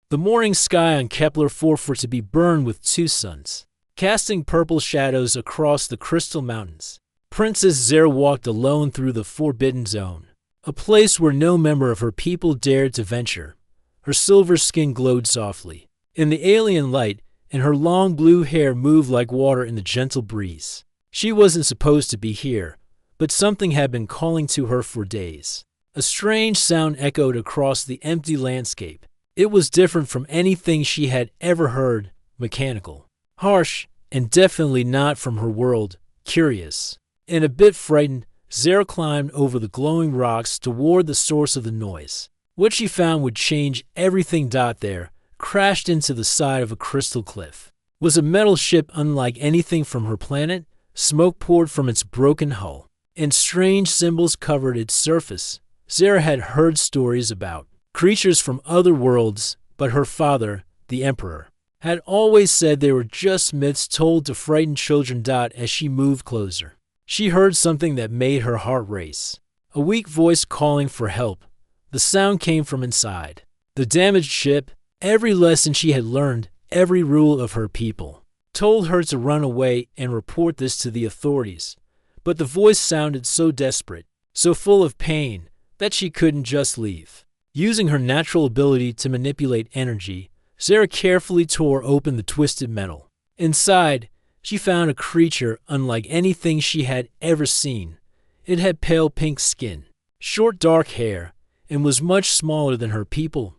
The morning sky on Kepler-4 were to be burned with two suns, casting purple shadows across the crystal mountains. Princess Zera walked alone through the Forbidden Zone, a place where no member of her people dared to venture. Her silver skin glowed softly in the alien light, and her long blue hair moved like water in the gentle breeze. She wasn't supposed to be here, but something had been calling to her for days. A strange sound echoed across the empty landscape. It was different from anything she had ever heard, mechanical, harsh, and definitely not from her world. Curious and a bit frightened, Zera climbed over the glowing rocks toward the source of the noise. What she found would change everything. There, crashed into the side of a crystal cliff, was a metal ship unlike anything from her planet. Smoke poured from its broken hull, and strange symbols covered its surface. Zera had heard stories about creatures from other worlds, but her father, the Emperor, had always said they were just myths told to frighten children. As she moved closer, she heard something that made her heart race. A weak voice calling for help. The sound came from inside the damaged ship. Every lesson she had learned, every rule of her people, told her to run away and report this to the authorities. But the voice sounded so desperate, so full of pain, that she couldn't just leave. Using her natural ability to manipulate energy, Zera carefully tore open the twisted metal. Inside, she found a creature unlike anything she had ever seen. It had pale pink skin, short dark hair, and was much smaller than her people.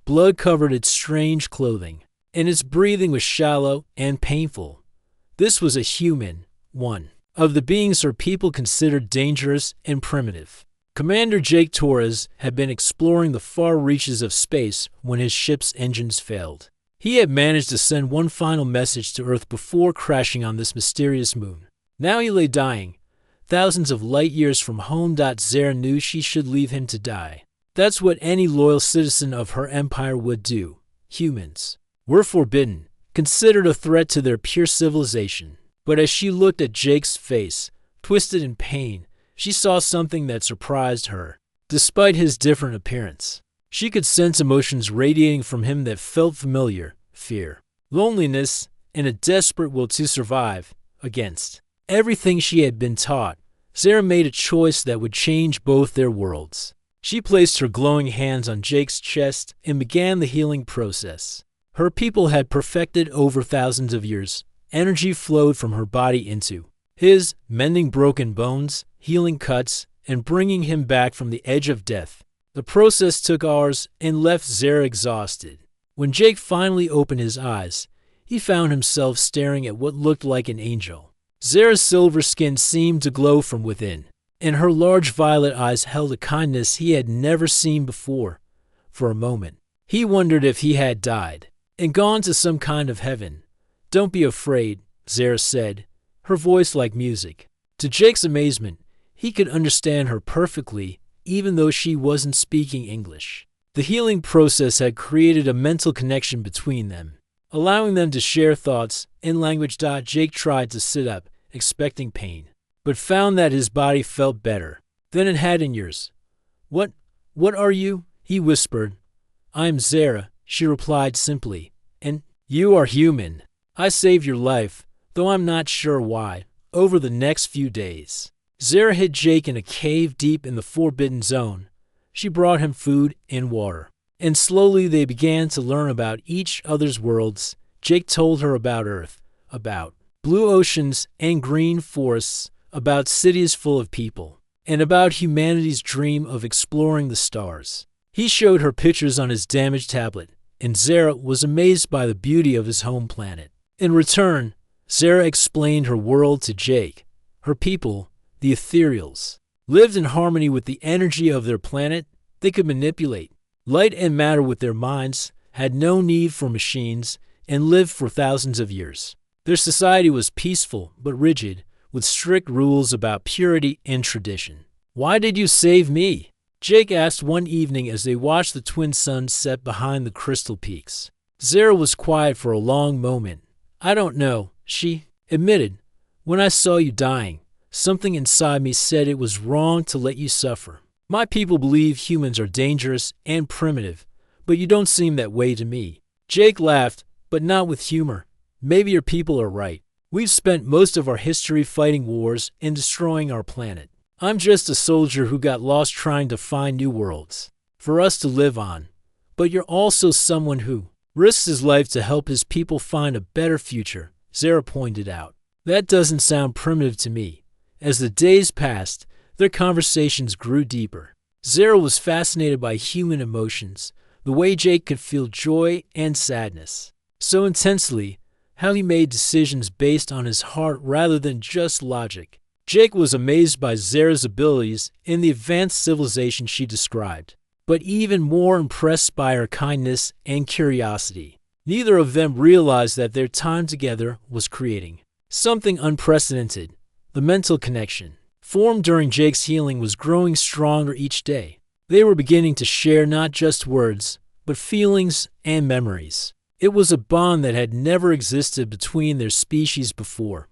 Blood covered its strange clothing, and its breathing was shallow and painful. This was a human, one of the beings her people considered dangerous and primitive. Commander Jake Torres had been exploring the far reaches of space when his ship's engines failed. He had managed to send one final message to Earth before crashing on this mysterious moon. Now he lay dying, thousands of light years from home. Zera knew she should leave him to die. That's what any loyal citizen of her empire would do. Humans were forbidden, considered a threat to their pure civilization. But as she looked at Jake's face, twisted in pain, she saw something that surprised her. Despite his different appearance, she could sense emotions radiating from him that felt familiar: fear, loneliness, and a desperate will to survive. Against everything she had been taught, Zera made a choice that would change both their worlds. She placed her glowing hands on Jake's chest and began the healing process. Her people had perfected over thousands of years. Energy flowed from her body into his, mending broken bones, healing cuts, and bringing him back from the edge of death. The process took hours and left Zera exhausted. When Jake finally opened his eyes, he found himself staring at what looked like an angel. Zera's silver skin seemed to glow from within, and her large violet eyes held a kindness he had never seen before. For a moment, he wondered if he had died and gone to some kind of heaven. "Don't be afraid," Zera said, her voice like music. To Jake's amazement, he could understand her perfectly, even though she wasn't speaking English. The healing process had created a mental connection between them, allowing them to share thoughts in language. Jake tried to sit up, expecting pain, but found that his body felt better than it had in years. What are you?" he whispered. "I'm Zera," she replied simply. "And you are human. I saved your life, though I'm not sure why." Over the next few days, Zera hid Jake in a cave deep in the Forbidden Zone. She brought him food and water, and slowly they began to learn about each other's worlds. Jake told her about Earth, about blue oceans and green forests, about cities full of people, and about humanity's dream of exploring the stars. He showed her pictures on his damaged tablet, and Zera was amazed by the beauty of his home planet. In return, Zera explained her world to Jake. Her people, the Ethereals, lived in harmony with the energy of their planet. They could manipulate light and matter with their minds, had no need for machines, and lived for thousands of years. Their society was peaceful but rigid, with strict rules about purity and tradition. "Why did you save me?" Jake asked one evening as they watched the twin suns set behind the crystal peaks. Zera was quiet for a long moment. "I don't know," she admitted. "When I saw you dying, something inside me said it was wrong to let you suffer. My people believe humans are dangerous and primitive, but you don't seem that way to me." Jake laughed, but not with humor. "Maybe your people are right. We've spent most of our history fighting wars and destroying our planet. I'm just a soldier who got lost trying to find new worlds for us to live on. But you're also someone who risks his life to help his people find a better future," Zara pointed out. "That doesn't sound primitive to me." As the days passed, their conversations grew deeper. Zara was fascinated by human emotions, the way Jake could feel joy and sadness so intensely, how he made decisions based on his heart rather than just logic. Jake was amazed by Zara's abilities in the advanced civilization she described, but even more impressed by her kindness and curiosity. Neither of them realized that their time together was creating something unprecedented. The mental connection formed during Jake's healing was growing stronger each day. They were beginning to share not just words, but feelings and memories. It was a bond that had never existed between their species before.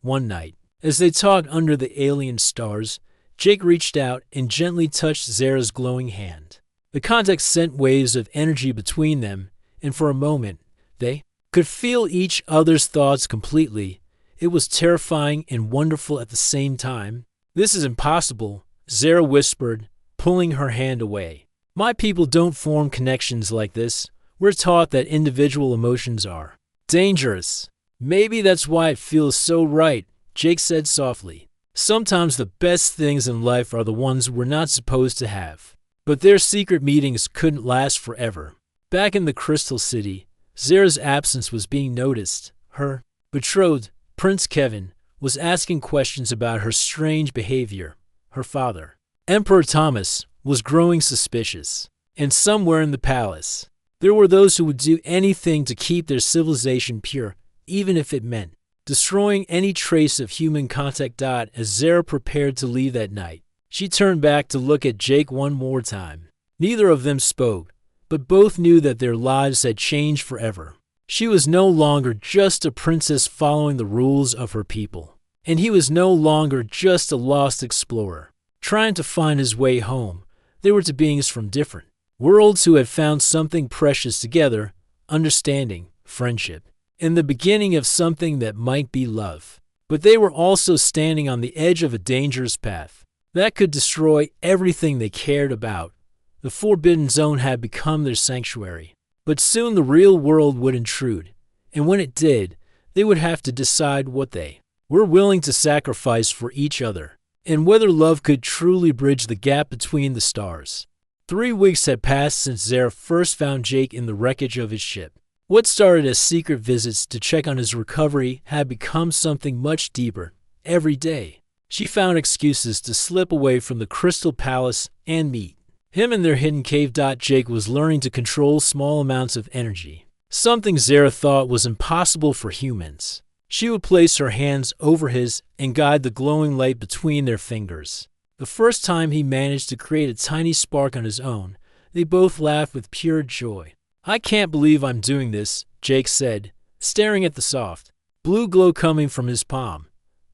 One night, as they talked under the alien stars, Jake reached out and gently touched Zara's glowing hand. The contact sent waves of energy between them, and for a moment, they could feel each other's thoughts completely. It was terrifying and wonderful at the same time. "This is impossible," Zara whispered, pulling her hand away. "My people don't form connections like this. We're taught that individual emotions are dangerous." "Maybe that's why it feels so right," Jake said softly. "Sometimes the best things in life are the ones we're not supposed to have." But their secret meetings couldn't last forever. Back in the Crystal City, Zara's absence was being noticed. Her betrothed, Prince Kevin, was asking questions about her strange behavior. Her father, Emperor Thomas, was growing suspicious. And somewhere in the palace, there were those who would do anything to keep their civilization pure, even if it meant destroying any trace of human contact. As Zara prepared to leave that night, she turned back to look at Jake one more time. Neither of them spoke, but both knew that their lives had changed forever. She was no longer just a princess following the rules of her people, and he was no longer just a lost explorer trying to find his way home. They were two beings from different worlds who had found something precious together: understanding, friendship, and the beginning of something that might be love. But they were also standing on the edge of a dangerous path that could destroy everything they cared about. The Forbidden Zone had become their sanctuary. But soon the real world would intrude, and when it did, they would have to decide what they were willing to sacrifice for each other, and whether love could truly bridge the gap between the stars. 3 weeks had passed since Zara first found Jake in the wreckage of his ship. What started as secret visits to check on his recovery had become something much deeper. Every day, she found excuses to slip away from the Crystal Palace and meet him in their hidden cave. Jake was learning to control small amounts of energy, something Zara thought was impossible for humans. She would place her hands over his and guide the glowing light between their fingers. The first time he managed to create a tiny spark on his own, they both laughed with pure joy. "I can't believe I'm doing this," Jake said, staring at the soft blue glow coming from his palm.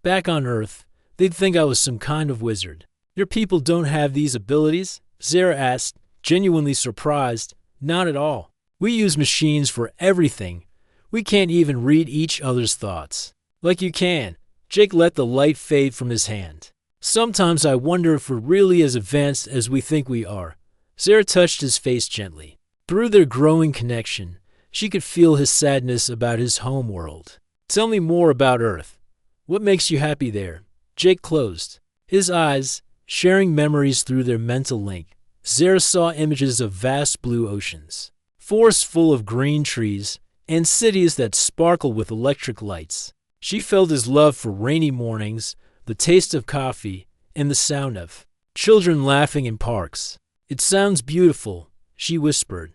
"Back on Earth, they'd think I was some kind of wizard." "Your people don't have these abilities?" Zara asked, genuinely surprised. "Not at all. We use machines for everything. We can't even read each other's thoughts like you can." Jake let the light fade from his hand. "Sometimes I wonder if we're really as advanced as we think we are." Zara touched his face gently. Through their growing connection, she could feel his sadness about his home world. "Tell me more about Earth. What makes you happy there?" Jake closed his eyes, sharing memories through their mental link. Zara saw images of vast blue oceans, forests full of green trees, and cities that sparkled with electric lights. She felt his love for rainy mornings, the taste of coffee, and the sound of children laughing in parks. "It sounds beautiful," she whispered,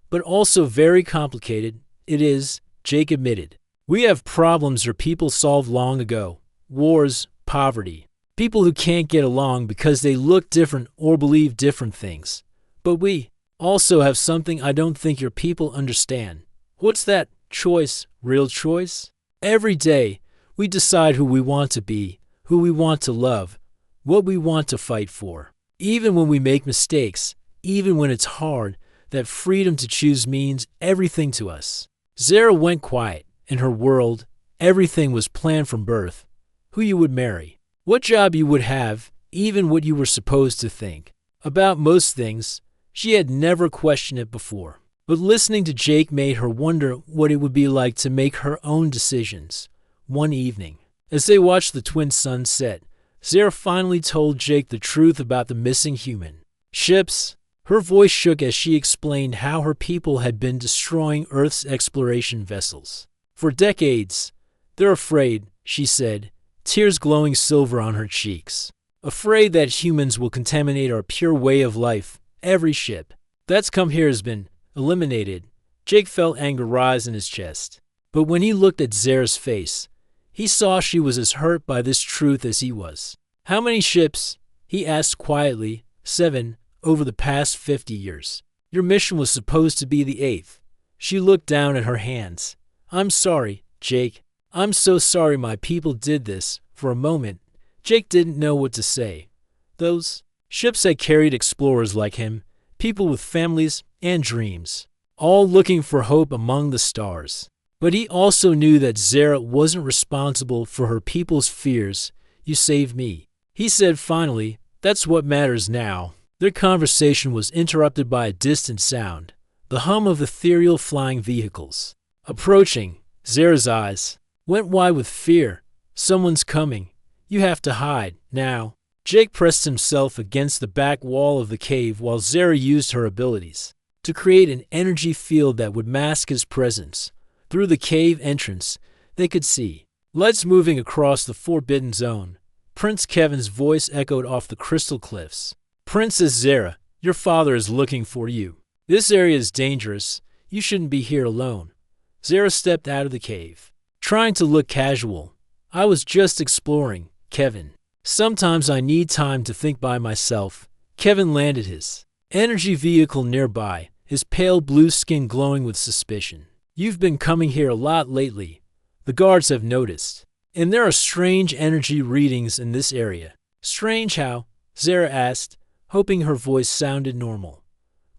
"but also very complicated." "It is," Jake admitted. "We have problems our people solved long ago: wars, poverty, people who can't get along because they look different or believe different things. But we also have something I don't think your people understand." "What's that?" "Choice, real choice. Every day, we decide who we want to be, who we want to love, what we want to fight for. Even when we make mistakes, even when it's hard, that freedom to choose means everything to us. Zara went quiet. In her world, everything was planned from birth. Who you would marry, what job you would have, even what you were supposed to think. About most things, she had never questioned it before. But listening to Jake made her wonder what it would be like to make her own decisions. One evening, as they watched the twin suns set, Zara finally told Jake the truth about the missing human ships. Her voice shook as she explained how her people had been destroying Earth's exploration vessels. For decades, they're afraid, she said, tears glowing silver on her cheeks. Afraid that humans will contaminate our pure way of life. Every ship that's come here has been eliminated. Jake felt anger rise in his chest. But when he looked at Zara's face, he saw she was as hurt by this truth as he was. How many ships? He asked quietly. 7, over the past 50 years. Your mission was supposed to be the 8th. She looked down at her hands. I'm sorry, Jake. I'm so sorry my people did this. For a moment, Jake didn't know what to say. Those ships had carried explorers like him, people with families and dreams, all looking for hope among the stars. But he also knew that Zara wasn't responsible for her people's fears. You saved me, he said finally. That's what matters now. Their conversation was interrupted by a distant sound, the hum of ethereal flying vehicles. Approaching, Zara's eyes went wide with fear. Someone's coming. You have to hide, now. Jake pressed himself against the back wall of the cave while Zara used her abilities to create an energy field that would mask his presence. Through the cave entrance, they could see lights moving across the forbidden zone. Prince Kevin's voice echoed off the crystal cliffs. Princess Zara, your father is looking for you. This area is dangerous. You shouldn't be here alone. Zara stepped out of the cave, trying to look casual. I was just exploring, Kevin. Sometimes I need time to think by myself. Kevin landed his energy vehicle nearby, his pale blue skin glowing with suspicion. You've been coming here a lot lately. The guards have noticed. And there are strange energy readings in this area. Strange how? Zara asked, hoping her voice sounded normal.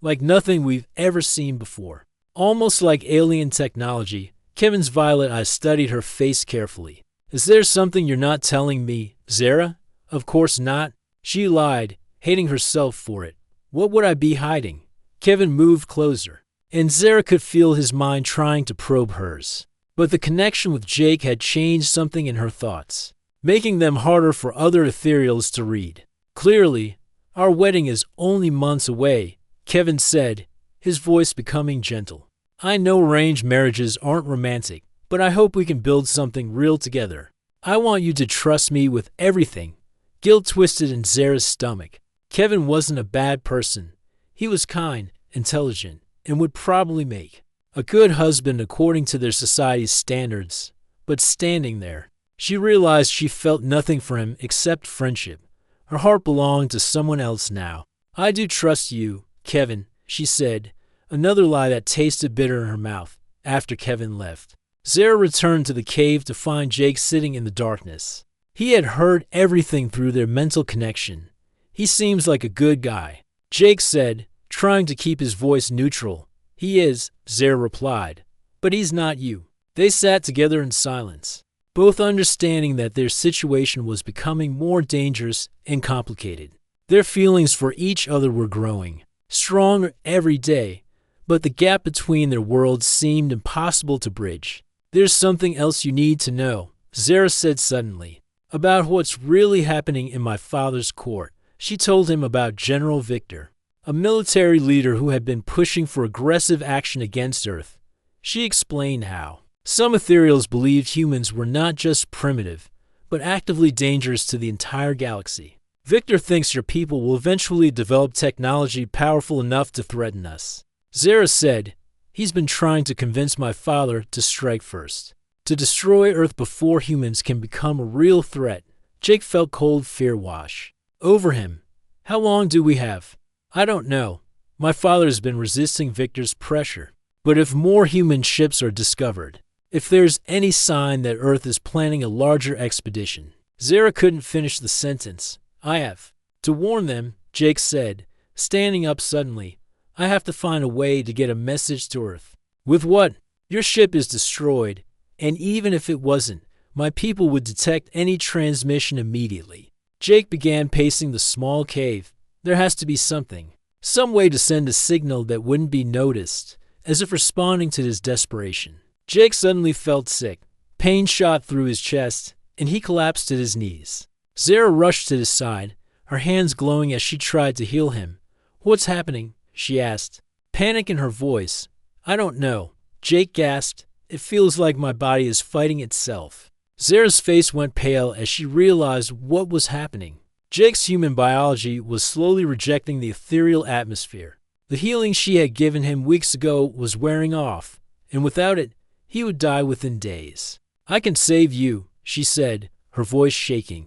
Like nothing we've ever seen before. Almost like alien technology. Kevin's violet eyes studied her face carefully. Is there something you're not telling me, Zara? Of course not. She lied, hating herself for it. What would I be hiding? Kevin moved closer, and Zara could feel his mind trying to probe hers. But the connection with Jake had changed something in her thoughts, making them harder for other ethereals to read. Clearly, our wedding is only months away, Kevin said, his voice becoming gentle. I know arranged marriages aren't romantic, but I hope we can build something real together. I want you to trust me with everything. Guilt twisted in Zara's stomach. Kevin wasn't a bad person. He was kind, intelligent, and would probably make a good husband according to their society's standards. But standing there, she realized she felt nothing for him except friendship. Her heart belonged to someone else now. I do trust you, Kevin, she said, another lie that tasted bitter in her mouth. After Kevin left, Zara returned to the cave to find Jake sitting in the darkness. He had heard everything through their mental connection. He seems like a good guy, Jake said, trying to keep his voice neutral. He is, Zara replied, but he's not you. They sat together in silence, both understanding that their situation was becoming more dangerous and complicated. Their feelings for each other were growing, stronger every day, but the gap between their worlds seemed impossible to bridge. There's something else you need to know, Zara said suddenly, about what's really happening in my father's court. She told him about General Victor, a military leader who had been pushing for aggressive action against Earth. She explained how some ethereals believed humans were not just primitive, but actively dangerous to the entire galaxy. Victor thinks your people will eventually develop technology powerful enough to threaten us. Zara said, he's been trying to convince my father to strike first, to destroy Earth before humans can become a real threat. Jake felt cold fear wash over him. How long do we have? I don't know. My father has been resisting Victor's pressure. But if more human ships are discovered, if there's any sign that Earth is planning a larger expedition. Zara couldn't finish the sentence. I have to warn them, Jake said, standing up suddenly. I have to find a way to get a message to Earth. With what? Your ship is destroyed, and even if it wasn't, my people would detect any transmission immediately. Jake began pacing the small cave. There has to be something. Some way to send a signal that wouldn't be noticed, as if responding to his desperation. Jake suddenly felt sick. Pain shot through his chest, and he collapsed at his knees. Zara rushed to his side, her hands glowing as she tried to heal him. "What's happening?" she asked, panic in her voice. "I don't know," Jake gasped. "It feels like my body is fighting itself." Zara's face went pale as she realized what was happening. Jake's human biology was slowly rejecting the ethereal atmosphere. The healing she had given him weeks ago was wearing off, and without it, he would die within days. "I can save you," she said, her voice shaking.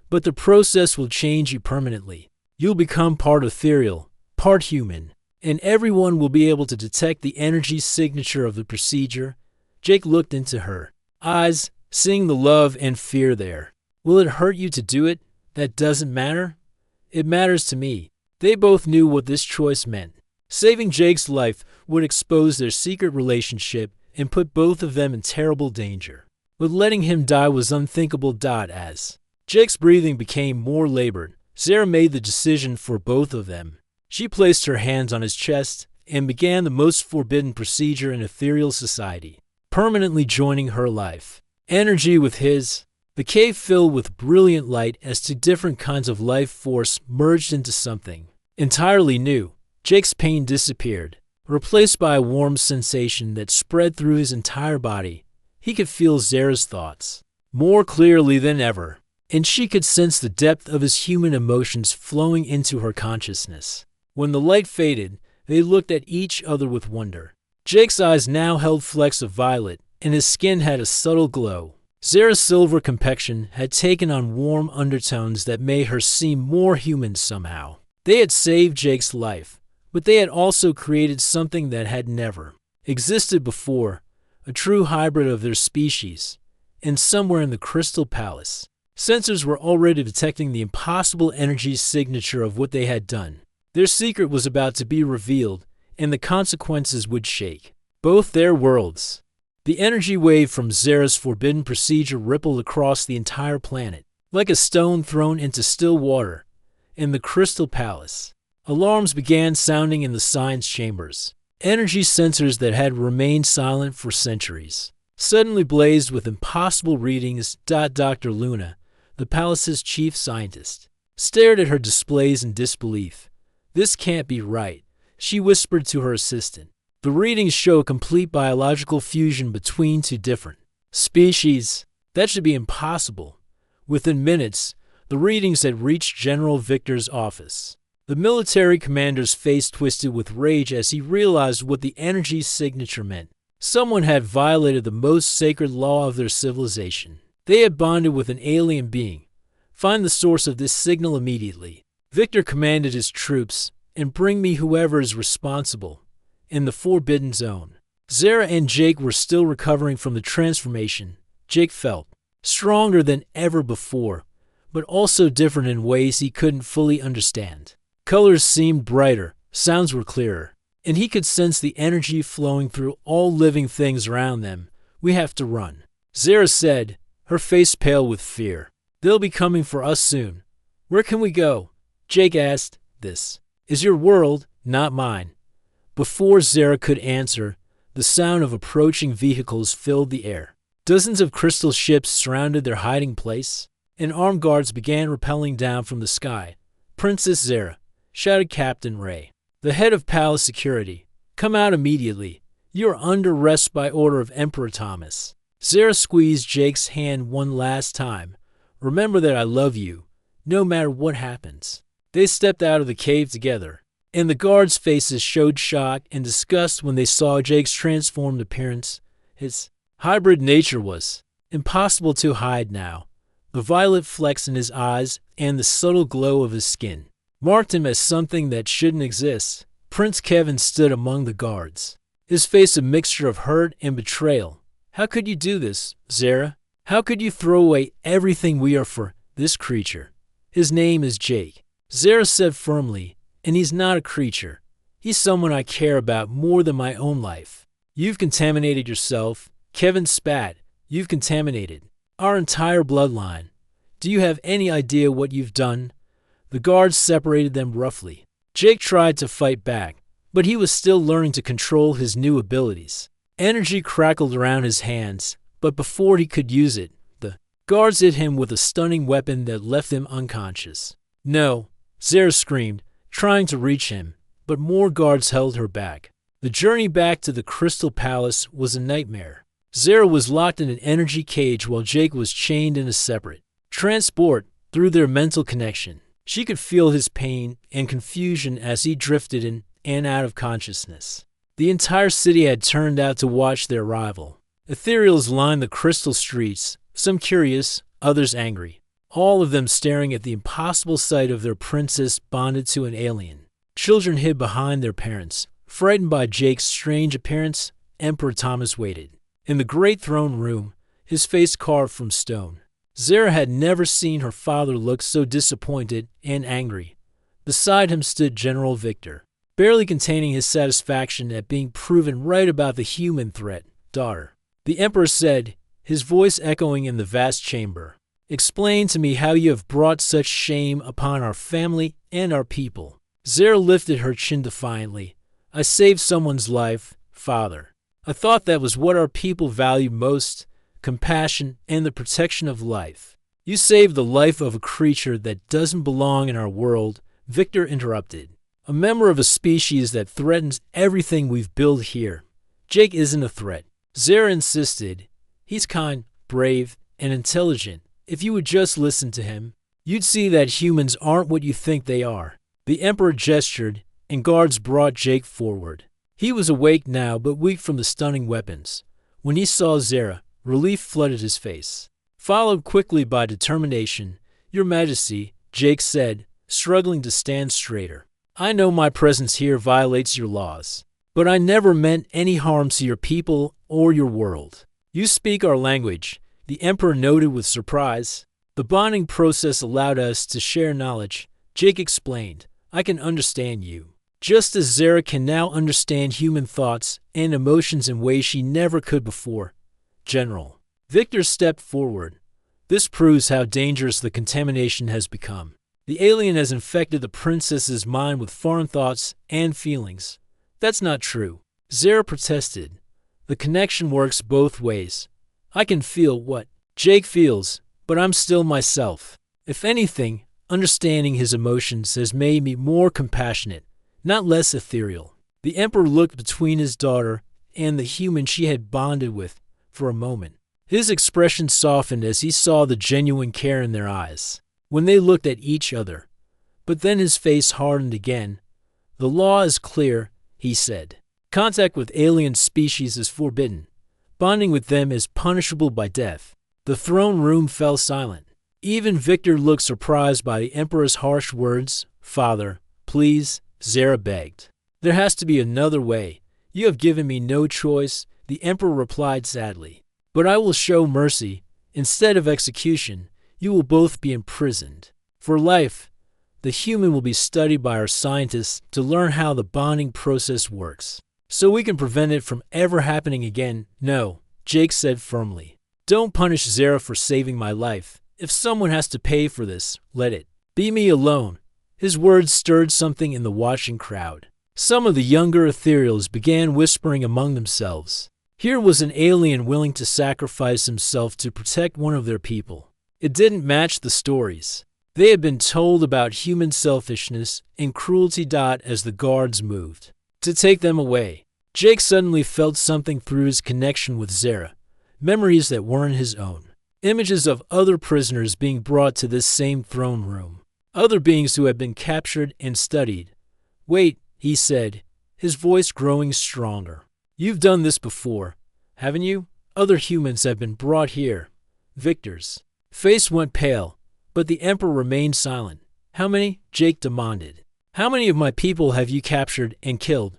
"But the process will change you permanently. You'll become part ethereal, part human, and everyone will be able to detect the energy signature of the procedure." Jake looked into her eyes, seeing the love and fear there. "Will it hurt you to do it? That doesn't matter." "It matters to me." They both knew what this choice meant. Saving Jake's life would expose their secret relationship and put both of them in terrible danger. But letting him die was unthinkable. As Jake's breathing became more labored, Zara made the decision for both of them. She placed her hands on his chest and began the most forbidden procedure in ethereal society, permanently joining her life energy with his. The cave filled with brilliant light as two different kinds of life force merged into something entirely new. Jake's pain disappeared, replaced by a warm sensation that spread through his entire body. He could feel Zara's thoughts more clearly than ever, and she could sense the depth of his human emotions flowing into her consciousness. When the light faded, they looked at each other with wonder. Jake's eyes now held flecks of violet, and his skin had a subtle glow. Zara's silver complexion had taken on warm undertones that made her seem more human somehow. They had saved Jake's life, but they had also created something that had never existed before, a true hybrid of their species. And somewhere in the Crystal Palace, sensors were already detecting the impossible energy signature of what they had done. Their secret was about to be revealed, and the consequences would shake both their worlds. The energy wave from Zara's forbidden procedure rippled across the entire planet, like a stone thrown into still water. In the Crystal Palace, alarms began sounding in the science chambers. Energy sensors that had remained silent for centuries suddenly blazed with impossible readings. Dr. Luna, the palace's chief scientist, stared at her displays in disbelief. "This can't be right," she whispered to her assistant. "The readings show a complete biological fusion between two different species. That should be impossible." Within minutes, the readings had reached General Victor's office. The military commander's face twisted with rage as he realized what the energy signature meant. Someone had violated the most sacred law of their civilization. They had bonded with an alien being. "Find the source of this signal immediately," Victor commanded his troops, "and bring me whoever is responsible." In the Forbidden Zone, Zara and Jake were still recovering from the transformation. Jake felt stronger than ever before, but also different in ways he couldn't fully understand. Colors seemed brighter, sounds were clearer, and he could sense the energy flowing through all living things around them. "We have to run," Zara said, her face pale with fear. "They'll be coming for us soon." "Where can we go?" Jake asked. "This is your world, not mine." Before Zara could answer, the sound of approaching vehicles filled the air. Dozens of crystal ships surrounded their hiding place, and armed guards began rappelling down from the sky. "Princess Zara," shouted Captain Ray, the head of palace security, "come out immediately. You are under arrest by order of Emperor Thomas." Zara squeezed Jake's hand one last time. "Remember that I love you, no matter what happens." They stepped out of the cave together, and the guards' faces showed shock and disgust when they saw Jake's transformed appearance. His hybrid nature was impossible to hide now. The violet flecks in his eyes and the subtle glow of his skin marked him as something that shouldn't exist. Prince Kevin stood among the guards, his face a mixture of hurt and betrayal. "How could you do this, Zara? How could you throw away everything we are for this creature?" "His name is Jake," Zara said firmly, "and he's not a creature. He's someone I care about more than my own life. You've contaminated yourself. Kevin spat. You've contaminated our entire bloodline. Do you have any idea what you've done? The guards separated them roughly. Jake tried to fight back, but he was still learning to control his new abilities. Energy crackled around his hands, but before he could use it, the guards hit him with a stunning weapon that left him unconscious. No, Zara screamed, trying to reach him, but more guards held her back. The journey back to the Crystal Palace was a nightmare. Zara was locked in an energy cage while Jake was chained in a separate transport. Through their mental connection, she could feel his pain and confusion as he drifted in and out of consciousness. The entire city had turned out to watch their arrival. Ethereals lined the crystal streets, some curious, others angry, all of them staring at the impossible sight of their princess bonded to an alien. Children hid behind their parents. Frightened by Jake's strange appearance, Emperor Thomas waited. In the great throne room, his face carved from stone, Zara had never seen her father look so disappointed and angry. Beside him stood General Victor, barely containing his satisfaction at being proven right about the human threat. Daughter, the Emperor said, his voice echoing in the vast chamber. Explain to me how you have brought such shame upon our family and our people. Zara lifted her chin defiantly. I saved someone's life, Father. I thought that was what our people value most, compassion and the protection of life. You saved the life of a creature that doesn't belong in our world, Victor interrupted. A member of a species that threatens everything we've built here. Jake isn't a threat. Zara insisted. He's kind, brave, and intelligent. If you would just listen to him, you'd see that humans aren't what you think they are. The Emperor gestured, and guards brought Jake forward. He was awake now but weak from the stunning weapons. When he saw Zara, relief flooded his face, followed quickly by determination. Your Majesty, Jake said, struggling to stand straighter. I know my presence here violates your laws, but I never meant any harm to your people or your world. You speak our language, the Emperor noted with surprise. The bonding process allowed us to share knowledge, Jake explained. I can understand you, just as Zara can now understand human thoughts and emotions in ways she never could before. General. Victor stepped forward. This proves how dangerous the contamination has become. The alien has infected the princess's mind with foreign thoughts and feelings. That's not true. Zara protested. The connection works both ways. I can feel what Jake feels, but I'm still myself. If anything, understanding his emotions has made me more compassionate, not less ethereal. The Emperor looked between his daughter and the human she had bonded with for a moment. His expression softened as he saw the genuine care in their eyes when they looked at each other. But then his face hardened again. The law is clear, he said. Contact with alien species is forbidden. Bonding with them is punishable by death. The throne room fell silent. Even Victor looked surprised by the Emperor's harsh words. Father, please, Zara begged. There has to be another way. You have given me no choice, the Emperor replied sadly. But I will show mercy. Instead of execution, you will both be imprisoned. For life, the human will be studied by our scientists to learn how the bonding process works, so we can prevent it from ever happening again. No, Jake said firmly. Don't punish Zara for saving my life. If someone has to pay for this, let it be me alone. His words stirred something in the watching crowd. Some of the younger ethereals began whispering among themselves. Here was an alien willing to sacrifice himself to protect one of their people. It didn't match the stories they had been told about human selfishness and cruelty. As the guards moved to take them away, Jake suddenly felt something through his connection with Zara, memories that weren't his own, images of other prisoners being brought to this same throne room, other beings who had been captured and studied. Wait, he said, his voice growing stronger. You've done this before, haven't you? Other humans have been brought here. Victor's face went pale, but the Emperor remained silent. How many? Jake demanded. How many of my people have you captured and killed?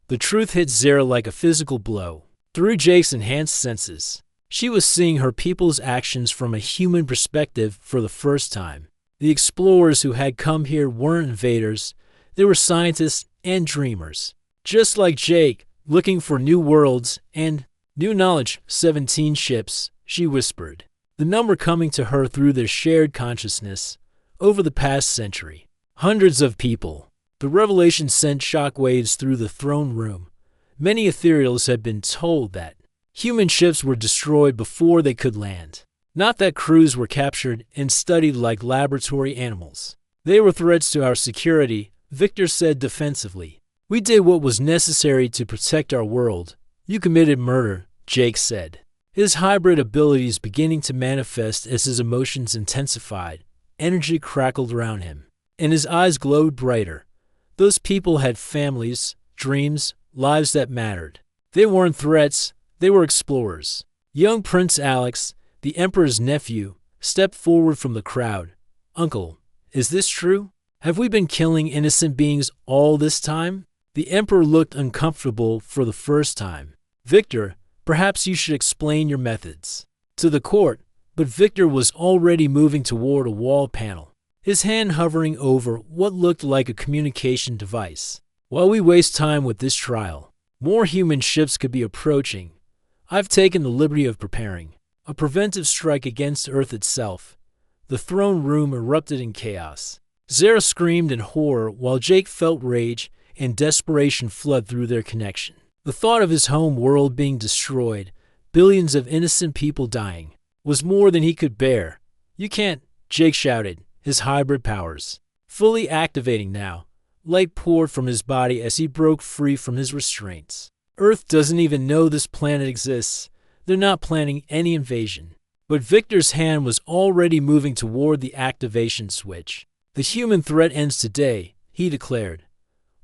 The truth hit Zara like a physical blow. Through Jake's enhanced senses, she was seeing her people's actions from a human perspective for the first time. The explorers who had come here weren't invaders. They were scientists and dreamers. Just like Jake, looking for new worlds and new knowledge. 17 ships, she whispered, the number coming to her through their shared consciousness over the past century. Hundreds of people. The revelation sent shockwaves through the throne room. Many ethereals had been told that human ships were destroyed before they could land. Not that crews were captured and studied like laboratory animals. They were threats to our security, Victor said defensively. We did what was necessary to protect our world. You committed murder, Jake said. His hybrid abilities beginning to manifest as his emotions intensified. Energy crackled around him, and his eyes glowed brighter. Those people had families, dreams, lives that mattered. They weren't threats, they were explorers. Young Prince Alex, the Emperor's nephew, stepped forward from the crowd. Uncle, is this true? Have we been killing innocent beings all this time? The Emperor looked uncomfortable for the first time. Victor, perhaps you should explain your methods to the court, but Victor was already moving toward a wall panel, his hand hovering over what looked like a communication device. While we waste time with this trial, more human ships could be approaching. I've taken the liberty of preparing a preventive strike against Earth itself. The throne room erupted in chaos. Zara screamed in horror while Jake felt rage and desperation flood through their connection. The thought of his home world being destroyed, billions of innocent people dying, was more than he could bear. You can't, Jake shouted, his hybrid powers fully activating now. Light poured from his body as he broke free from his restraints. Earth doesn't even know this planet exists. They're not planning any invasion. But Victor's hand was already moving toward the activation switch. The human threat ends today, he declared.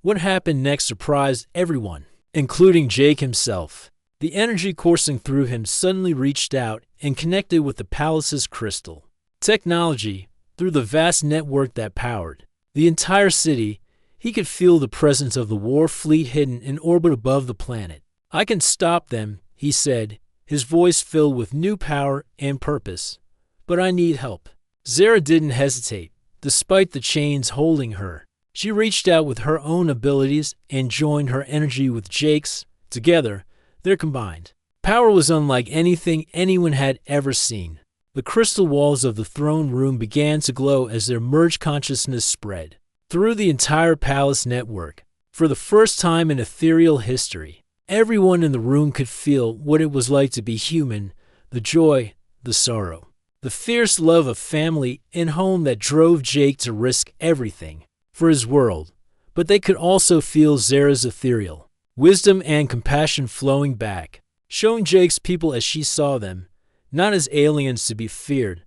What happened next surprised everyone, including Jake himself. The energy coursing through him suddenly reached out and connected with the palace's crystal technology. Through the vast network that powered the entire city, he could feel the presence of the war fleet hidden in orbit above the planet. I can stop them, he said, his voice filled with new power and purpose. But I need help. Zara didn't hesitate, despite the chains holding her. She reached out with her own abilities and joined her energy with Jake's. Together, their combined power was unlike anything anyone had ever seen. The crystal walls of the throne room began to glow as their merged consciousness spread through the entire palace network. For the first time in ethereal history, everyone in the room could feel what it was like to be human, the joy, the sorrow, the fierce love of family and home that drove Jake to risk everything for his world. But they could also feel Zara's ethereal wisdom and compassion flowing back, showing Jake's people as she saw them, not as aliens to be feared,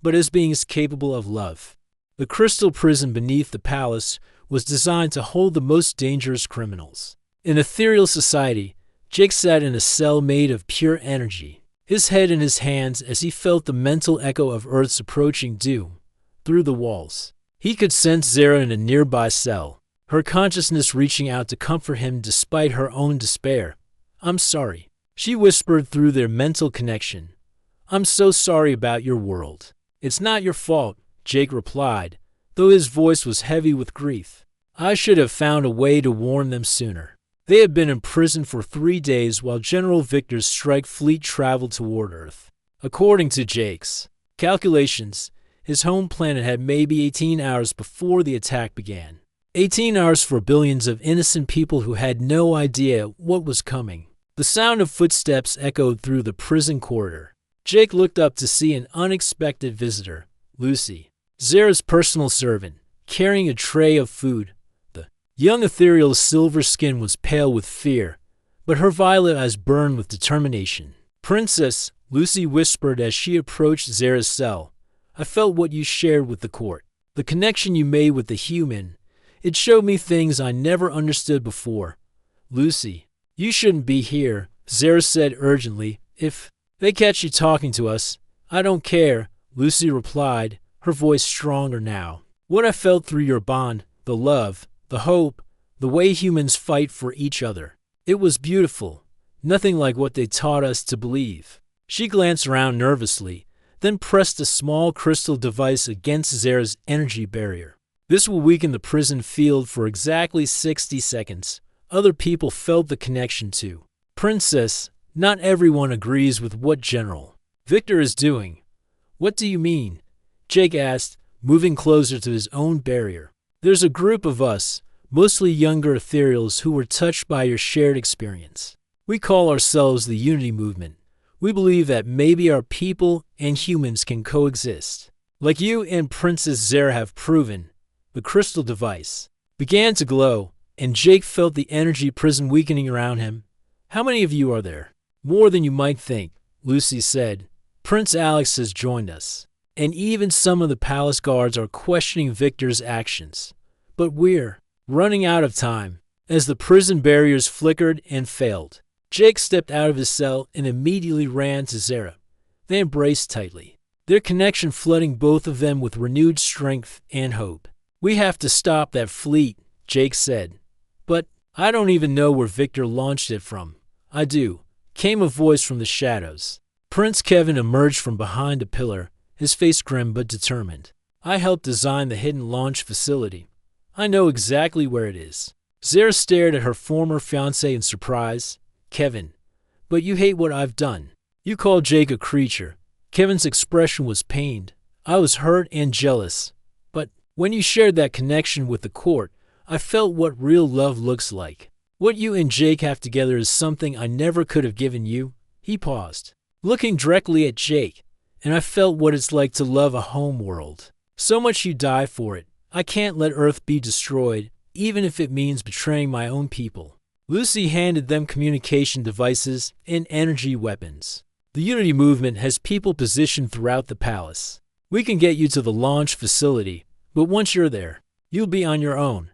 but as beings capable of love. The crystal prison beneath the palace was designed to hold the most dangerous criminals. In ethereal society, Jake sat in a cell made of pure energy, his head in his hands as he felt the mental echo of Earth's approaching doom through the walls. He could sense Zara in a nearby cell, her consciousness reaching out to comfort him despite her own despair. I'm sorry, she whispered through their mental connection. I'm so sorry about your world. It's not your fault, Jake replied, though his voice was heavy with grief. I should have found a way to warn them sooner. They had been imprisoned for 3 days while General Victor's strike fleet traveled toward Earth. According to Jake's calculations, his home planet had maybe 18 hours before the attack began. 18 hours for billions of innocent people who had no idea what was coming. The sound of footsteps echoed through the prison corridor. Jake looked up to see an unexpected visitor, Lucy, Zara's personal servant, carrying a tray of food. The young ethereal's silver skin was pale with fear, but her violet eyes burned with determination. Princess, Lucy whispered as she approached Zara's cell. I felt what you shared with the court. The connection you made with the human. It showed me things I never understood before. Lucy, you shouldn't be here, Zara said urgently. If they catch you talking to us, I don't care, Lucy replied, her voice stronger now. What I felt through your bond, the love, the hope, the way humans fight for each other. It was beautiful, nothing like what they taught us to believe. She glanced around nervously, then pressed a small crystal device against Zara's energy barrier. This will weaken the prison field for exactly 60 seconds. Other people felt the connection too. Princess, not everyone agrees with what General Victor is doing. What do you mean? Jake asked, moving closer to his own barrier. There's a group of us, mostly younger ethereals, who were touched by your shared experience. We call ourselves the Unity Movement. We believe that maybe our people and humans can coexist. Like you and Princess Zara have proven. The crystal device began to glow, and Jake felt the energy prison weakening around him. How many of you are there? More than you might think, Lucy said. Prince Alex has joined us, and even some of the palace guards are questioning Victor's actions. But we're running out of time. As the prison barriers flickered and failed, Jake stepped out of his cell and immediately ran to Zara. They embraced tightly, their connection flooding both of them with renewed strength and hope. We have to stop that fleet, Jake said. But I don't even know where Victor launched it from. I do, came a voice from the shadows. Prince Kevin emerged from behind a pillar, his face grim but determined. I helped design the hidden launch facility. I know exactly where it is. Zara stared at her former fiancé in surprise. Kevin, but you hate what I've done. You called Jake a creature. Kevin's expression was pained. I was hurt and jealous. But when you shared that connection with the court, I felt what real love looks like. What you and Jake have together is something I never could have given you. He paused, looking directly at Jake, and I felt what it's like to love a home world. So much you die for it. I can't let Earth be destroyed, even if it means betraying my own people. Lucy handed them communication devices and energy weapons. The Unity Movement has people positioned throughout the palace. We can get you to the launch facility, but once you're there, you'll be on your own.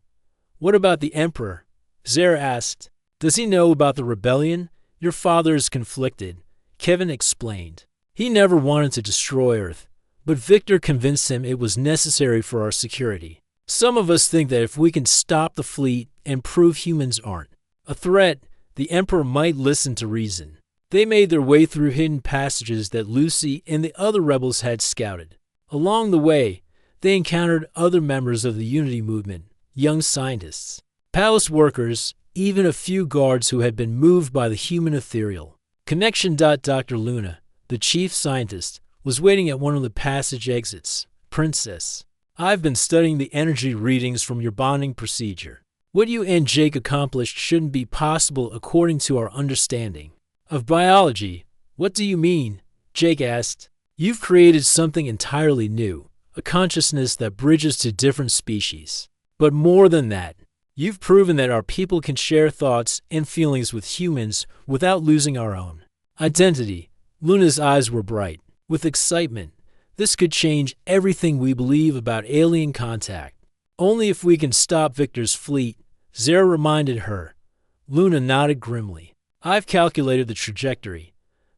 What about the Emperor? Zara asked. Does he know about the rebellion? Your father is conflicted, Kevin explained. He never wanted to destroy Earth, but Victor convinced him it was necessary for our security. Some of us think that if we can stop the fleet and prove humans aren't a threat, the Emperor might listen to reason. They made their way through hidden passages that Lucy and the other rebels had scouted. Along the way, they encountered other members of the Unity Movement, young scientists, palace workers, even a few guards who had been moved by the human ethereal. Connection. Dr. Luna, the chief scientist, was waiting at one of the passage exits. Princess, I've been studying the energy readings from your bonding procedure. What you and Jake accomplished shouldn't be possible according to our understanding of biology. What do you mean? Jake asked. You've created something entirely new, a consciousness that bridges to different species. But more than that, you've proven that our people can share thoughts and feelings with humans without losing our own identity. Luna's eyes were bright with excitement. This could change everything we believe about alien contact. Only if we can stop Victor's fleet, Zara reminded her. Luna nodded grimly. I've calculated the trajectory.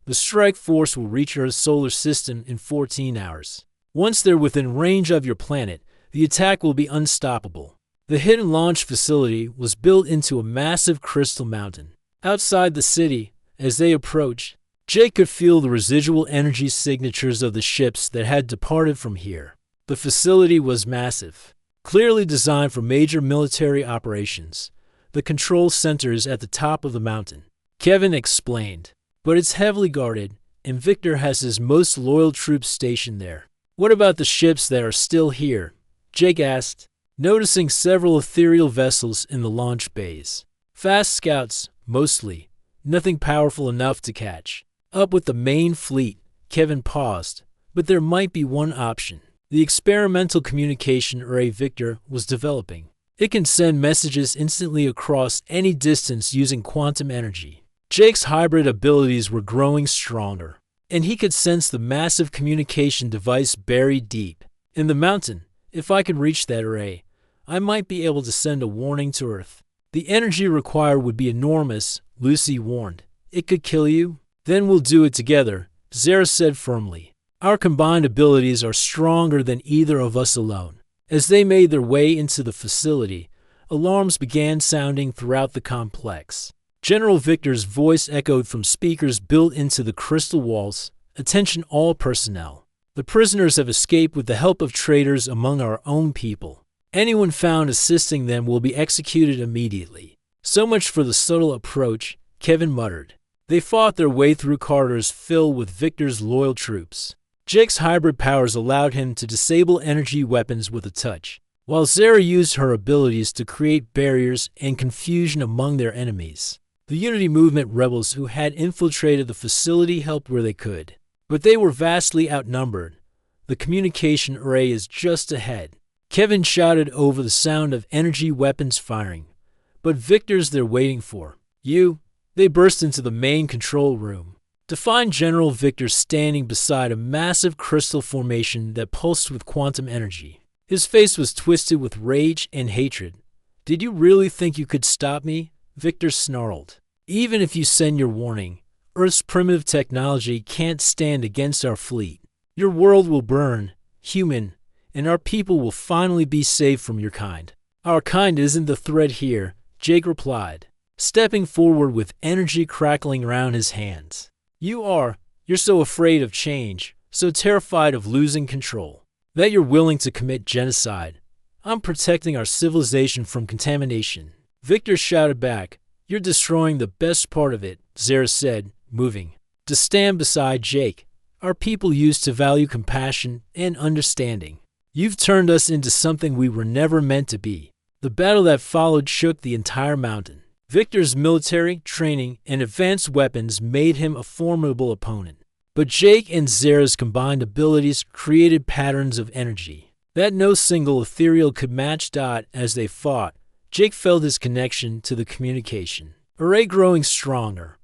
The strike force will reach our solar system in 14 hours. Once they're within range of your planet, the attack will be unstoppable. The hidden launch facility was built into a massive crystal mountain. Outside the city, as they approached, Jake could feel the residual energy signatures of the ships that had departed from here. The facility was massive, clearly designed for major military operations. The control center is at the top of the mountain, Kevin explained, but it's heavily guarded, and Victor has his most loyal troops stationed there. What about the ships that are still here? Jake asked, noticing several ethereal vessels in the launch bays. Fast scouts, mostly. Nothing powerful enough to catch up with the main fleet. Kevin paused, but there might be one option. The experimental communication array Victor was developing. It can send messages instantly across any distance using quantum energy. Jake's hybrid abilities were growing stronger, and he could sense the massive communication device buried deep in the mountain. If I could reach that array, I might be able to send a warning to Earth. The energy required would be enormous, Lucy warned. It could kill you? Then we'll do it together, Zara said firmly. Our combined abilities are stronger than either of us alone. As they made their way into the facility, alarms began sounding throughout the complex. General Victor's voice echoed from speakers built into the crystal walls. Attention all personnel. The prisoners have escaped with the help of traitors among our own people. Anyone found assisting them will be executed immediately. So much for the subtle approach, Kevin muttered. They fought their way through corridors filled with Victor's loyal troops. Jake's hybrid powers allowed him to disable energy weapons with a touch, while Zara used her abilities to create barriers and confusion among their enemies. The Unity Movement rebels who had infiltrated the facility helped where they could, but they were vastly outnumbered. The communication array is just ahead. Kevin shouted over the sound of energy weapons firing. But Victor's they're waiting for. You? They burst into the main control room to find General Victor standing beside a massive crystal formation that pulsed with quantum energy. His face was twisted with rage and hatred. Did you really think you could stop me? Victor snarled. Even if you send your warning, Earth's primitive technology can't stand against our fleet. Your world will burn, human, and our people will finally be saved from your kind. Our kind isn't the threat here, Jake replied, stepping forward with energy crackling around his hands. You're so afraid of change, so terrified of losing control, that you're willing to commit genocide. I'm protecting our civilization from contamination. Victor shouted back. You're destroying the best part of it, Zara said, moving to stand beside Jake. Our people used to value compassion and understanding. You've turned us into something we were never meant to be. The battle that followed shook the entire mountain. Victor's military training and advanced weapons made him a formidable opponent. But Jake and Zara's combined abilities created patterns of energy that no single ethereal could match. As they fought, Jake felt his connection to the communication array growing stronger.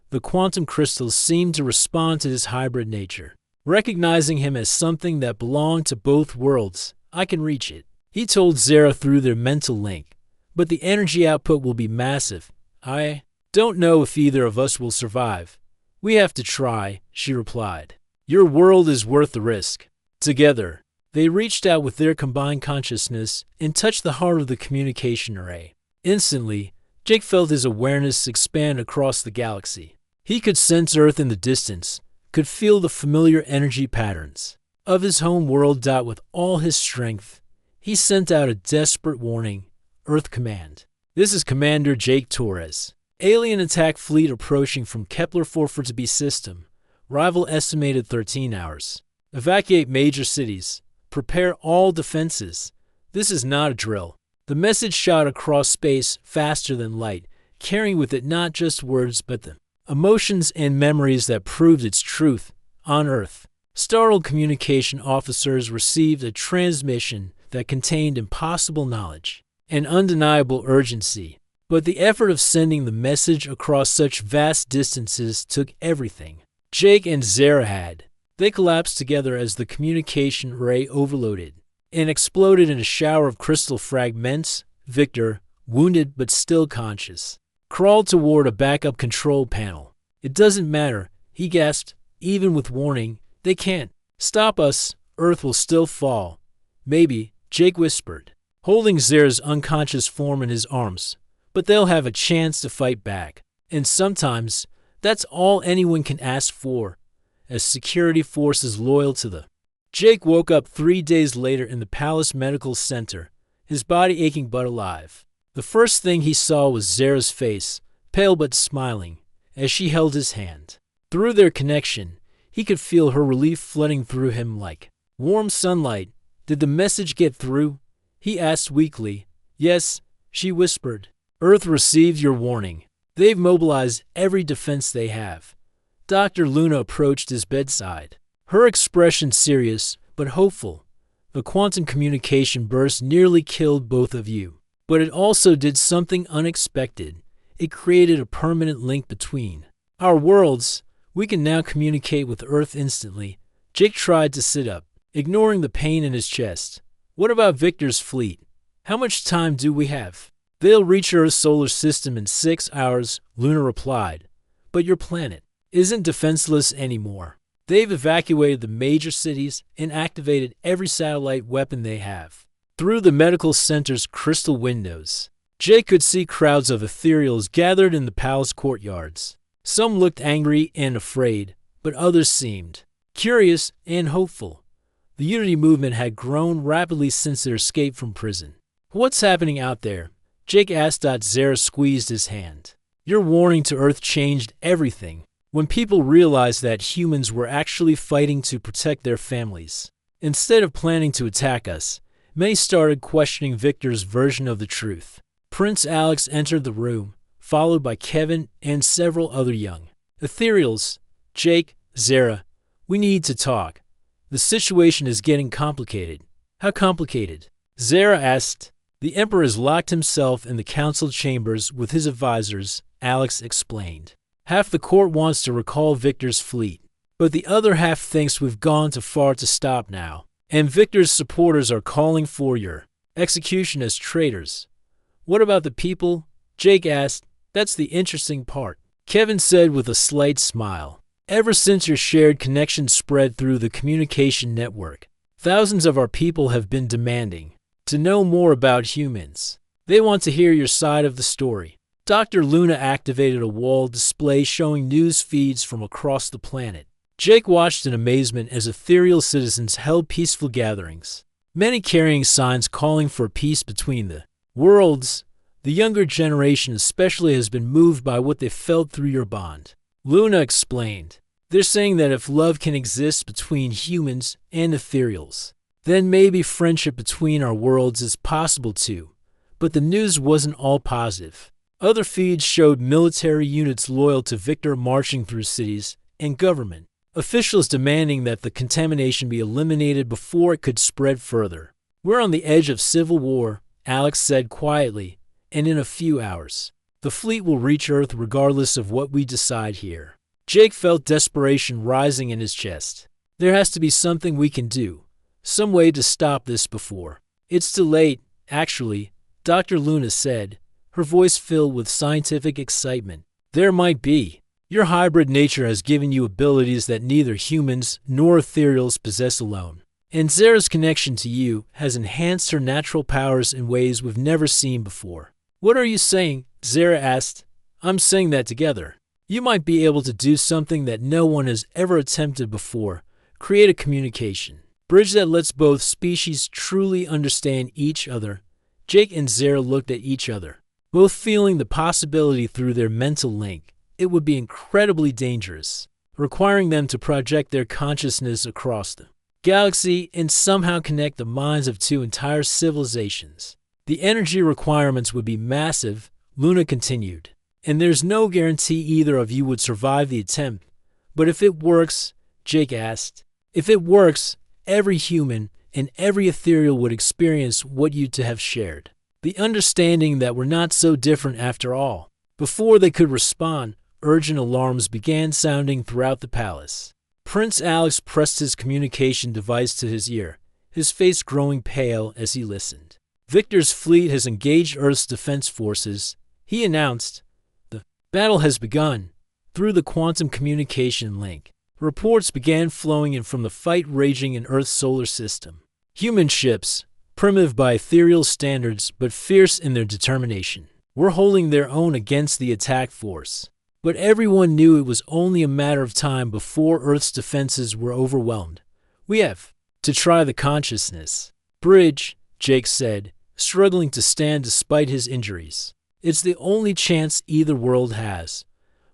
The quantum crystals seemed to respond to his hybrid nature, recognizing him as something that belonged to both worlds. I can reach it, he told Zara through their mental link, but the energy output will be massive. I don't know if either of us will survive. We have to try, she replied. Your world is worth the risk. Together, they reached out with their combined consciousness and touched the heart of the communication array. Instantly, Jake felt his awareness expand across the galaxy. He could sense Earth in the distance, could feel the familiar energy patterns of his home world. With all his strength, he sent out a desperate warning. Earth Command. This is Commander Jake Torres. Alien attack fleet approaching from Kepler-4 system. Arrival estimated 13 hours. Evacuate major cities. Prepare all defenses. This is not a drill. The message shot across space faster than light, carrying with it not just words but the emotions and memories that proved its truth. On Earth, startled communication officers received a transmission that contained impossible knowledge and undeniable urgency. But the effort of sending the message across such vast distances took everything Jake and Zara had. They collapsed together as the communication array overloaded and exploded in a shower of crystal fragments. Victor, wounded but still conscious, crawled toward a backup control panel. It doesn't matter, he gasped. Even with warning, they can't stop us. Earth will still fall. Maybe, Jake whispered, holding Zara's unconscious form in his arms. But they'll have a chance to fight back. And sometimes, that's all anyone can ask for, as security forces loyal to the. Jake woke up 3 days later in the Palace Medical Center, his body aching but alive. The first thing he saw was Zara's face, pale but smiling, as she held his hand. Through their connection, he could feel her relief flooding through him like warm sunlight. Did the message get through? He asked weakly. Yes, she whispered. Earth received your warning. They've mobilized every defense they have. Dr. Luna approached his bedside, her expression serious but hopeful. The quantum communication burst nearly killed both of you, but it also did something unexpected. It created a permanent link between our worlds. We can now communicate with Earth instantly. Jake tried to sit up, ignoring the pain in his chest. What about Victor's fleet? How much time do we have? They'll reach Earth's solar system in 6 hours, Luna replied. But your planet isn't defenseless anymore. They've evacuated the major cities and activated every satellite weapon they have. Through the medical center's crystal windows, Jake could see crowds of ethereals gathered in the palace courtyards. Some looked angry and afraid, but others seemed curious and hopeful. The Unity movement had grown rapidly since their escape from prison. What's happening out there? Jake asked. Zara squeezed his hand. Your warning to Earth changed everything. When people realized that humans were actually fighting to protect their families, instead of planning to attack us, many started questioning Victor's version of the truth. Prince Alex entered the room, followed by Kevin and several other young ethereals. Jake, Zara, we need to talk. The situation is getting complicated. How complicated? Zara asked. The Emperor has locked himself in the council chambers with his advisors, Alex explained. Half the court wants to recall Victor's fleet, but the other half thinks we've gone too far to stop now, and Victor's supporters are calling for your execution as traitors. What about the people? Jake asked. That's the interesting part, Kevin said with a slight smile. Ever since your shared connection spread through the communication network, thousands of our people have been demanding to know more about humans. They want to hear your side of the story. Dr. Luna activated a wall display showing news feeds from across the planet. Jake watched in amazement as ethereal citizens held peaceful gatherings, many carrying signs calling for peace between the worlds. The younger generation especially has been moved by what they felt through your bond. Luna explained. They're saying that if love can exist between humans and ethereals, then maybe friendship between our worlds is possible too. But the news wasn't all positive. Other feeds showed military units loyal to Victor marching through cities and government officials demanding that the contamination be eliminated before it could spread further. We're on the edge of civil war, Alex said quietly, and in a few hours, the fleet will reach Earth regardless of what we decide here. Jake felt desperation rising in his chest. There has to be something we can do, some way to stop this before it's too late. Actually, Dr. Luna said, her voice filled with scientific excitement. There might be. Your hybrid nature has given you abilities that neither humans nor ethereals possess alone. And Zara's connection to you has enhanced her natural powers in ways we've never seen before. What are you saying? Zara asked. I'm saying that together, you might be able to do something that no one has ever attempted before. Create a communication bridge that lets both species truly understand each other. Jake and Zara looked at each other, both feeling the possibility through their mental link. It would be incredibly dangerous, requiring them to project their consciousness across the galaxy and somehow connect the minds of two entire civilizations. The energy requirements would be massive, Luna continued, and there's no guarantee either of you would survive the attempt. But if it works, Jake asked, if it works, every human and every ethereal would experience what you two have shared. The understanding that we're not so different after all. Before they could respond, urgent alarms began sounding throughout the palace. Prince Alex pressed his communication device to his ear, his face growing pale as he listened. Victor's fleet has engaged Earth's defense forces, he announced. The battle has begun. Through the quantum communication link, reports began flowing in from the fight raging in Earth's solar system. Human ships, primitive by ethereal standards but fierce in their determination, were holding their own against the attack force. But everyone knew it was only a matter of time before Earth's defenses were overwhelmed. We have to try the consciousness bridge, Jake said, struggling to stand despite his injuries. It's the only chance either world has.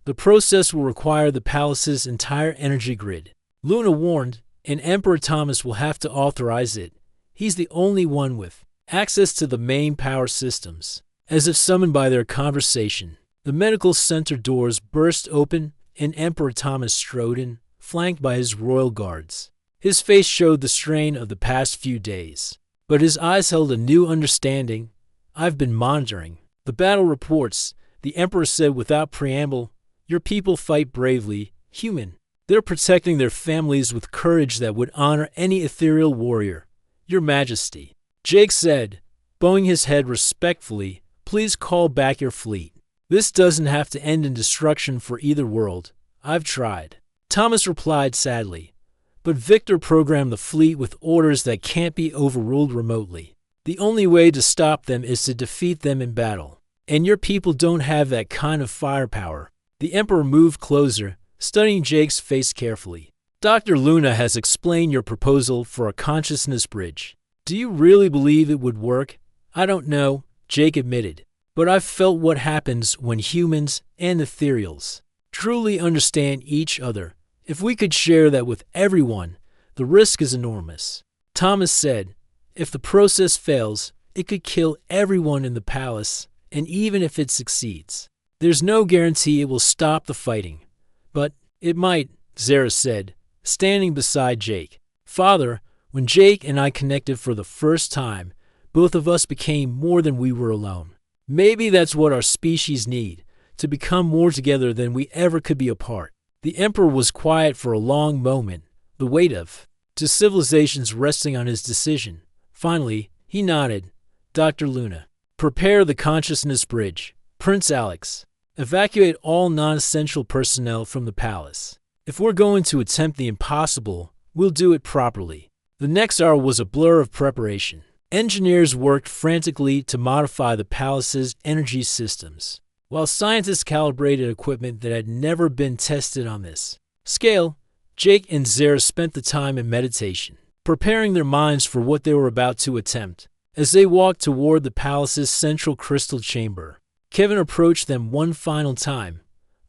The process will require the palace's entire energy grid. Luna warned, and Emperor Thomas will have to authorize it. He's the only one with access to the main power systems. As if summoned by their conversation, the medical center doors burst open and Emperor Thomas strode in, flanked by his royal guards. His face showed the strain of the past few days, but his eyes held a new understanding. I've been monitoring the battle reports, the Emperor said without preamble. Your people fight bravely, human. They're protecting their families with courage that would honor any ethereal warrior. Your Majesty, Jake said, bowing his head respectfully, please call back your fleet. This doesn't have to end in destruction for either world. I've tried. Thomas replied sadly. But Victor programmed the fleet with orders that can't be overruled remotely. The only way to stop them is to defeat them in battle. And your people don't have that kind of firepower. The Emperor moved closer, studying Jake's face carefully. Dr. Luna has explained your proposal for a consciousness bridge. Do you really believe it would work? I don't know, Jake admitted, but I've felt what happens when humans and ethereals truly understand each other. If we could share that with everyone, the risk is enormous. Thomas said, if the process fails, it could kill everyone in the palace, and even if it succeeds, there's no guarantee it will stop the fighting. But it might, Zara said, standing beside Jake. Father, when Jake and I connected for the first time, both of us became more than we were alone. Maybe that's what our species need, to become more together than we ever could be apart. The Emperor was quiet for a long moment, the weight of two civilizations resting on his decision. Finally, he nodded. Dr. Luna, prepare the consciousness bridge. Prince Alex, evacuate all non-essential personnel from the palace. If we're going to attempt the impossible, we'll do it properly. The next hour was a blur of preparation. Engineers worked frantically to modify the palace's energy systems, while scientists calibrated equipment that had never been tested on this scale. Jake and Zara spent the time in meditation, preparing their minds for what they were about to attempt. As they walked toward the palace's central crystal chamber, Kevin approached them one final time.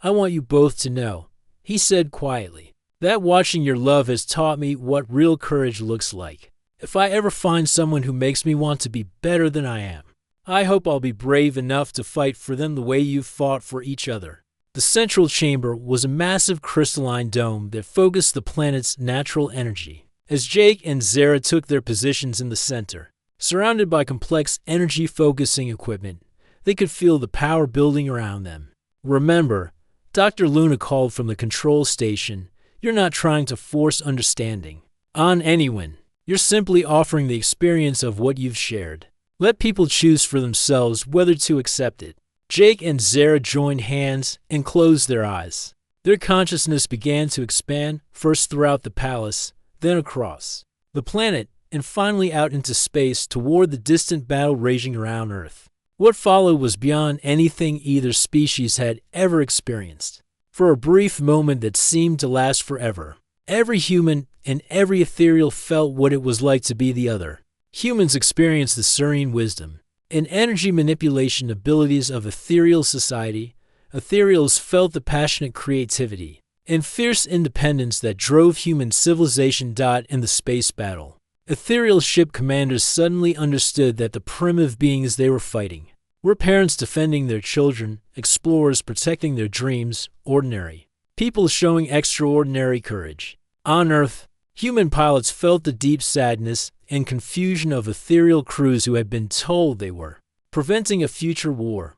I want you both to know, he said quietly, that watching your love has taught me what real courage looks like. If I ever find someone who makes me want to be better than I am, I hope I'll be brave enough to fight for them the way you've fought for each other. The central chamber was a massive crystalline dome that focused the planet's natural energy. As Jake and Zara took their positions in the center, surrounded by complex energy-focusing equipment, they could feel the power building around them. Remember, Dr. Luna called from the control station, you're not trying to force understanding on anyone. You're simply offering the experience of what you've shared. Let people choose for themselves whether to accept it. Jake and Zara joined hands and closed their eyes. Their consciousness began to expand, first throughout the palace, then across the planet, and finally out into space toward the distant battle raging around Earth. What followed was beyond anything either species had ever experienced. For a brief moment that seemed to last forever, every human and every ethereal felt what it was like to be the other. Humans experienced the serene wisdom and energy manipulation abilities of ethereal society. Ethereals felt the passionate creativity and fierce independence that drove human civilization. In the space battle, ethereal ship commanders suddenly understood that the primitive beings they were fighting were parents defending their children, explorers protecting their dreams, ordinary people showing extraordinary courage. On Earth, human pilots felt the deep sadness and confusion of ethereal crews who had been told they were preventing a future war.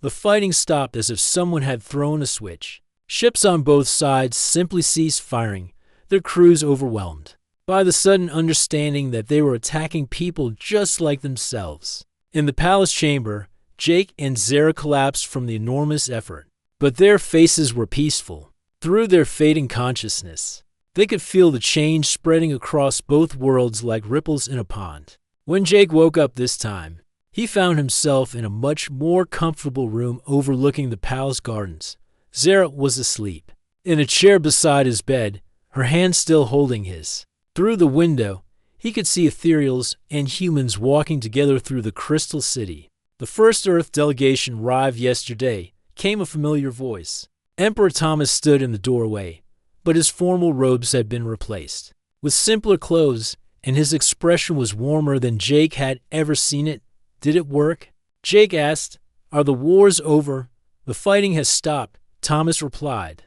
The fighting stopped as if someone had thrown a switch. Ships on both sides simply ceased firing, their crews overwhelmed by the sudden understanding that they were attacking people just like themselves. In the palace chamber, Jake and Zara collapsed from the enormous effort, but their faces were peaceful. Through their fading consciousness, they could feel the change spreading across both worlds like ripples in a pond. When Jake woke up this time, he found himself in a much more comfortable room overlooking the palace gardens. Zara was asleep, in a chair beside his bed, her hand still holding his. Through the window, he could see ethereals and humans walking together through the crystal city. The first Earth delegation arrived yesterday, came a familiar voice. Emperor Thomas stood in the doorway, but his formal robes had been replaced with simpler clothes, and his expression was warmer than Jake had ever seen it. Did it work? Jake asked. Are the wars over? The fighting has stopped, Thomas replied.